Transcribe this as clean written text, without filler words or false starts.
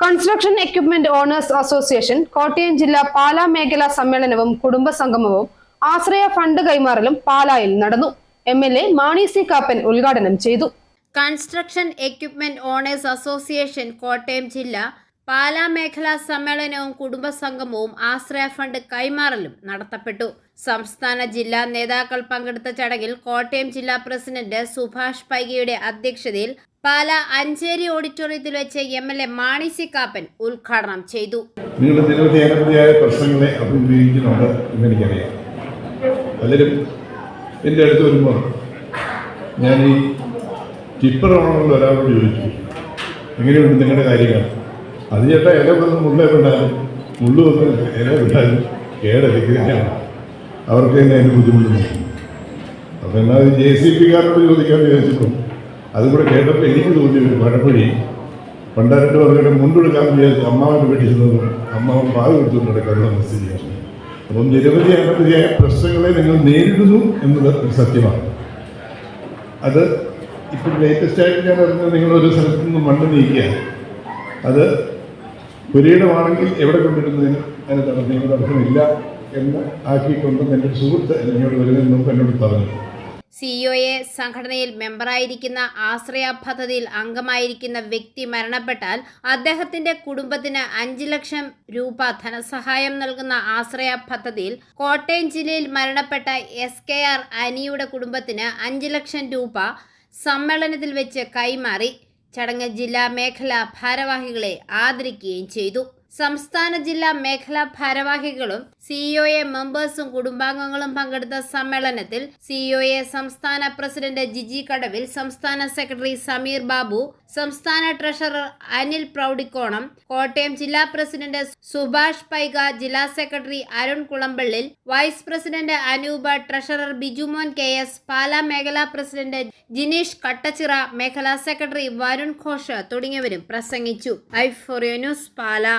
Construction equipment owners association Kottayam ജില്ലാ പാലാ മേഖലാ സമ്മേളനവും കുടുംബസംഗമവും ആശ്രയ ഫണ്ട് കൈമാറലും പാലായിൽ നടന്നു. MLA മാണി സി കാപ്പൻ ഉദ്ഘാടനം ചെയ്തു. Construction equipment owners association Kottayam ജില്ലാ പാലാ മേഖലാ സമ്മേളനവും കുടുംബസംഗമവും ആശ്രയ ഫണ്ട് കൈമാറലും നടത്തപ്പെട്ടു. സംസ്ഥാന ജില്ലാ നേതാക്കൾ പങ്കെടുത്ത ചടങ്ങിൽ കോട്ടയം ജില്ലാ പ്രസിഡന്റ് സുഭാഷ് പൈകയുടെ അധ്യക്ഷതയിൽ പാലാ അഞ്ചേരി ഓഡിറ്റോറിയത്തിൽ വെച്ച് MLA മാണി സി കാപ്പൻ ഉദ്ഘാടനം ചെയ്തു. നിങ്ങൾ നിരവധിയായ പ്രശ്നങ്ങളെ അഭിമുഖീകരിക്കുന്നുണ്ട് എന്നെനിക്കറിയാം. പലരും എൻ്റെ അടുത്ത് വരുമ്പോൾ ഞാൻ ഈ ടിപ്പർ ഓണമെന്ന് ഒരാളോട് ചോദിച്ചു, എങ്ങനെയുണ്ട് നിങ്ങളുടെ കാര്യങ്ങൾ? അത് ചേട്ടാ ഇല വന്ന് മുള്ള വിട്ടാലും മുള്ളു വന്ന് ഇല വിട്ടാലും കേടരിക്കുകയാണ്, അവർക്ക് തന്നെ അതിന് ബുദ്ധിമുട്ടുണ്ട്. അപ്പോൾ എന്നാൽ JCBക്കാരോട് ചോദിക്കാമെന്ന് ചോദിച്ചപ്പോൾ അതുകൂടെ കേട്ടപ്പോൾ എനിക്ക് തോന്നിയ ഒരു പഴമൊഴി, പണ്ടാരണ്ട് അവരുടെ മുണ്ടെടുക്കാമെന്ന് വിചാരിച്ചു അമ്മാവൻ്റെ വീട്ടിൽ ചെന്നത് അമ്മാവൻ പാല് കൊടുത്തുകൊണ്ട് നടക്കാനുള്ള സ്ഥിതിയാണ്. അപ്പം നിരവധിയായ പ്രശ്നങ്ങളെ നിങ്ങൾ നേരിടുന്നു എന്നത് ഒരു സത്യമാണ്. അത് ഇപ്പോൾ ലേറ്റസ്റ്റായിട്ട് ഞാൻ അറിഞ്ഞത് നിങ്ങളൊരു സ്ഥലത്ത് നിന്ന് മണ്ണ് നീക്കിയ അത് പുരയിടമാണെങ്കിൽ എവിടെ കൊണ്ടിരുന്നതിന് അതിന് തടസ്സമില്ല എന്ന് ആക്കിക്കൊണ്ട് എൻ്റെ ഒരു സുഹൃത്ത് എന്നോട് വരുന്നതിന് മുമ്പ് എന്നോട് പറഞ്ഞു. COA സംഘടനയിൽ മെമ്പറായിരിക്കുന്ന ആശ്രയ പദ്ധതിയിൽ അംഗമായിരിക്കുന്ന വ്യക്തി മരണപ്പെട്ടാൽ അദ്ദേഹത്തിന്റെ കുടുംബത്തിന് 5 ലക്ഷം രൂപ ധനസഹായം നൽകുന്ന ആശ്രയ പദ്ധതിയിൽ കോട്ടയം ജില്ലയിൽ മരണപ്പെട്ട SKR അനിയുടെ കുടുംബത്തിന് 5 ലക്ഷം രൂപ സമ്മേളനത്തിൽ വെച്ച് കൈമാറി. ചടങ്ങ് ജില്ലാ മേഖലാ ഭാരവാഹികളെ ആദരിക്കുകയും ചെയ്തു. സംസ്ഥാന ജില്ലാ മേഖലാ ഭാരവാഹികളും COA മെമ്പേഴ്സും കുടുംബാംഗങ്ങളും പങ്കെടുത്ത സമ്മേളനത്തിൽ COA സംസ്ഥാന പ്രസിഡന്റ് ജിജി കടവിൽ, സംസ്ഥാന സെക്രട്ടറി സമീർ ബാബു, സംസ്ഥാന ട്രഷറർ അനിൽ പ്രൗഢിക്കോണം, കോട്ടയം ജില്ലാ പ്രസിഡന്റ് സുഭാഷ് പൈക, ജില്ലാ secretary Arun Kulampallil, vice president Anoopa, treasurer Bijumon KS, Pala മേഖലാ പ്രസിഡന്റ് ജിനീഷ് കട്ടച്ചിറ, മേഖലാ സെക്രട്ടറി വരുൺ ഘോഷ് തുടങ്ങിയവരും പ്രസംഗിച്ചു. ഐഫോറിയ ന്യൂസ്, പാലാ.